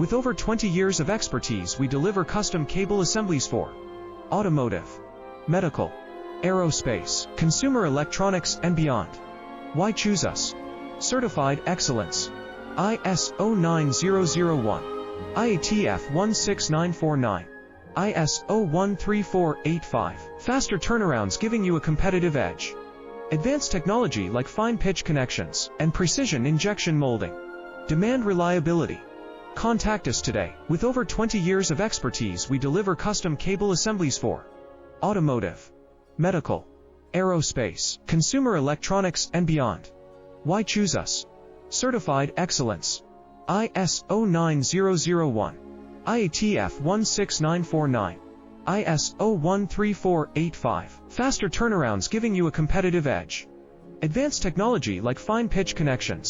With over 20 years of expertise, we deliver custom cable assemblies for automotive, medical, aerospace, consumer electronics, and beyond. Why choose us? Certified excellence. ISO 9001, IATF 16949, ISO 13485. Faster turnarounds giving you a competitive edge. Advanced technology like fine pitch connections and precision injection molding. Demand reliability. Contact us today. With over 20 years of expertise, we deliver custom cable assemblies for automotive, medical, aerospace, consumer electronics, and beyond. Why choose us? Certified excellence. ISO 9001, IATF 16949, ISO 13485. Faster turnarounds giving you a competitive edge. Advanced technology like fine pitch connections